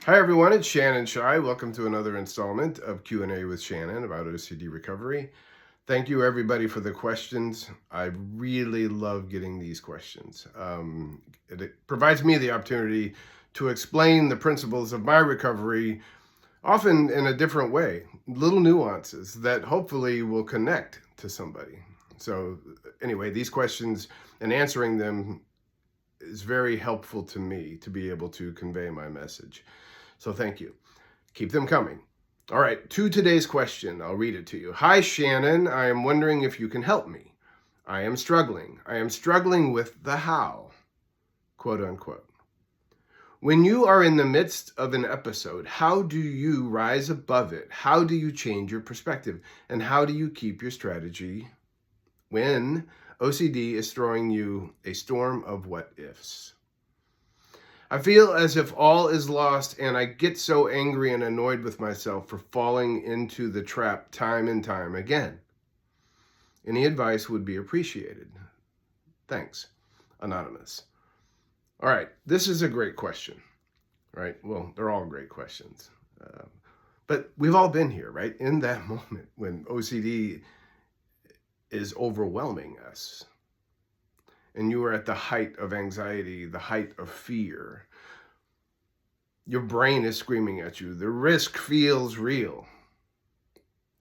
Hi everyone, it's Shannon Shy. Welcome to another installment of Q&A with Shannon about OCD recovery. Thank you everybody for the questions. I really love getting these questions. It provides me the opportunity to explain the principles of my recovery, often in a different way, little nuances that hopefully will connect to somebody. So anyway, these questions and answering them is very helpful to me to be able to convey my message. So thank you. Keep them coming. All right, to today's question, I'll read it to you. Hi, Shannon. I am wondering if you can help me. I am struggling. I am struggling with the how, quote unquote. When you are in the midst of an episode, how do you rise above it? How do you change your perspective? And how do you keep your strategy when OCD is throwing you a storm of what ifs? I feel as if all is lost, and I get so angry and annoyed with myself for falling into the trap time and time again. Any advice would be appreciated. Thanks, Anonymous. All right, this is a great question, right? Well, they're all great questions. But we've all been here, right? In that moment when OCD is overwhelming us. And you are at the height of anxiety, the height of fear. Your brain is screaming at you. The risk feels real,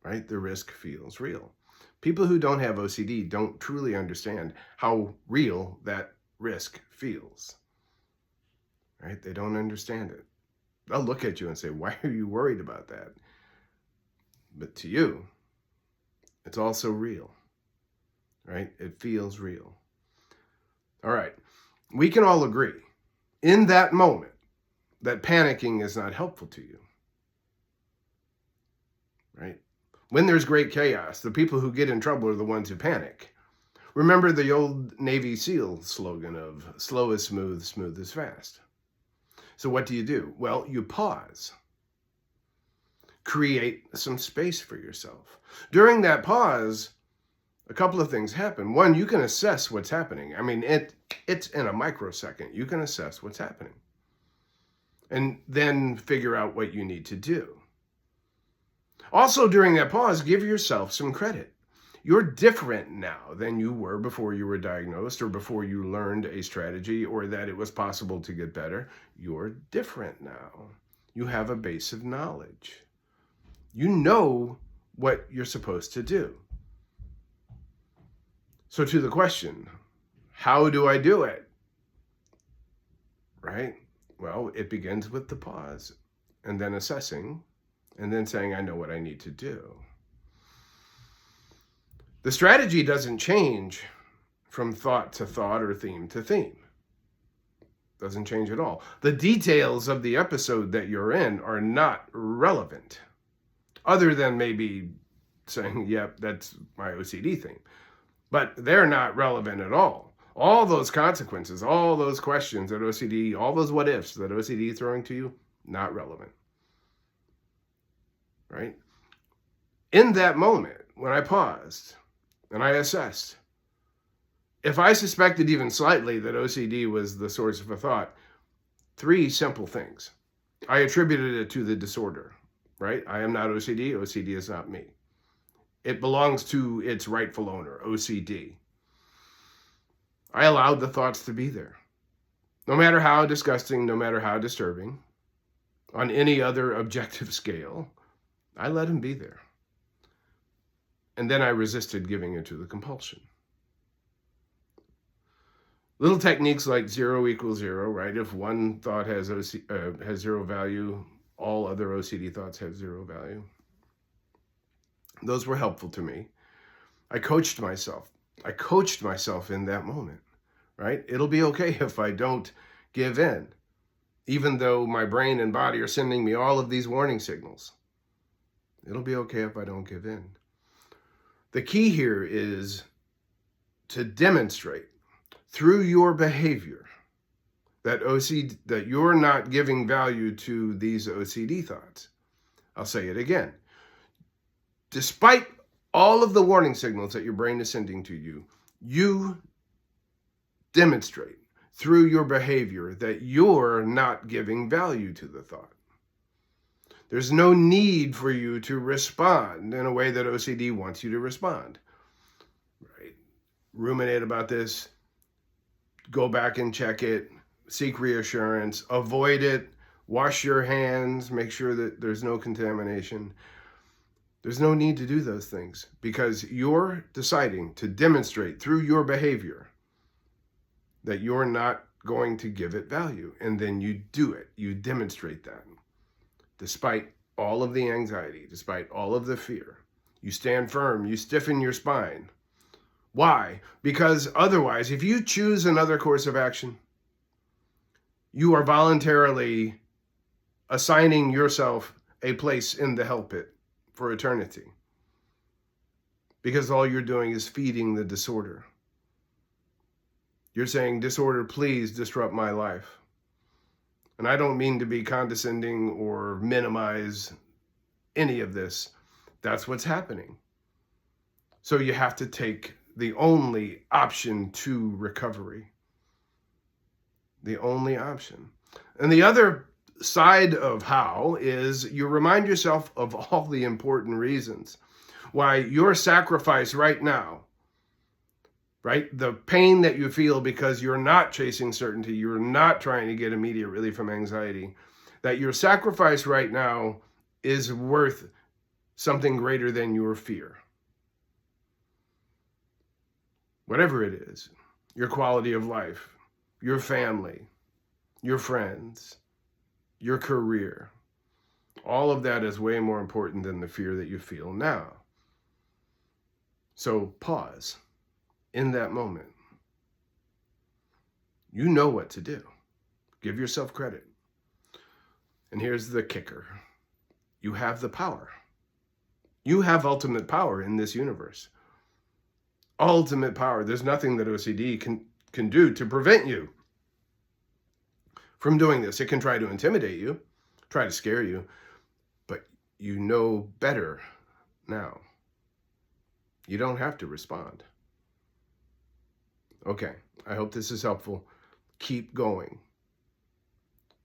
right? The risk feels real. People who don't have OCD don't truly understand how real that risk feels, right? They don't understand it. They'll look at you and say, why are you worried about that? But to you, it's also real, right? It feels real. All right, we can all agree in that moment that panicking is not helpful to you, right? When there's great chaos, the people who get in trouble are the ones who panic. Remember the old Navy SEAL slogan of slow is smooth, smooth is fast. So what do? Well, you pause. Create some space for yourself. During that pause, a couple of things happen. One, you can assess what's happening. I mean, it's in a microsecond. You can assess what's happening. And then figure out what you need to do. Also, during that pause, give yourself some credit. You're different now than you were before you were diagnosed or before you learned a strategy or that it was possible to get better. You're different now. You have a base of knowledge. You know what you're supposed to do. So to the question, how do I do it? Right? Well, it begins with the pause and then assessing and then saying, I know what I need to do. The strategy doesn't change from thought to thought or theme to theme. Doesn't change at all. The details of the episode that you're in are not relevant, other than maybe saying, yep, that's my OCD thing. But they're not relevant at all. All those consequences, all those questions that OCD, all those what ifs that OCD is throwing to you, not relevant. Right? In that moment, when I paused and I assessed, if I suspected even slightly that OCD was the source of a thought, 3 simple things. I attributed it to the disorder, right? I am not OCD. OCD is not me. It belongs to its rightful owner, OCD. I allowed the thoughts to be there. No matter how disgusting, no matter how disturbing, on any other objective scale, I let them be there. And then I resisted giving into the compulsion. Little techniques like 0 equals 0, right? If one thought has 0 value, all other OCD thoughts have 0 value. Those were helpful to me. I coached myself in that moment, right? It'll be okay if I don't give in, even though my brain and body are sending me all of these warning signals. It'll be okay if I don't give in. The key here is to demonstrate through your behavior that you're not giving value to these OCD thoughts. I'll say it again. Despite all of the warning signals that your brain is sending to you, you demonstrate through your behavior that you're not giving value to the thought. There's no need for you to respond in a way that OCD wants you to respond. Right? Ruminate about this, go back and check it, seek reassurance, avoid it, wash your hands, make sure that there's no contamination. There's no need to do those things because you're deciding to demonstrate through your behavior that you're not going to give it value. And then you do it. You demonstrate that. Despite all of the anxiety, despite all of the fear, you stand firm, you stiffen your spine. Why? Because otherwise, if you choose another course of action, you are voluntarily assigning yourself a place in the hell pit for eternity. Because all you're doing is feeding the disorder. You're saying, disorder, please disrupt my life. And I don't mean to be condescending or minimize any of this. That's what's happening. So you have to take the only option to recovery. The only option. And the other side of how is you remind yourself of all the important reasons why your sacrifice right now, right? The pain that you feel because you're not chasing certainty, you're not trying to get immediate relief from anxiety, that your sacrifice right now is worth something greater than your fear. Whatever it is, your quality of life, your family, your friends, your career, all of that is way more important than the fear that you feel now. So pause. In that moment, you know what to do. Give yourself credit. And here's the kicker. You have the power. You have ultimate power in this universe. Ultimate power. There's nothing that OCD can do to prevent you from doing this. It can try to intimidate you, try to scare you, but you know better now. You don't have to respond. Okay, I hope this is helpful. Keep going.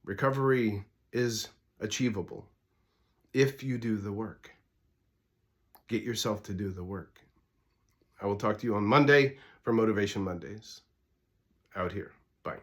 Recovery is achievable if you do the work. Get yourself to do the work. I will talk to you on Monday for Motivation Mondays. Out here. Bye.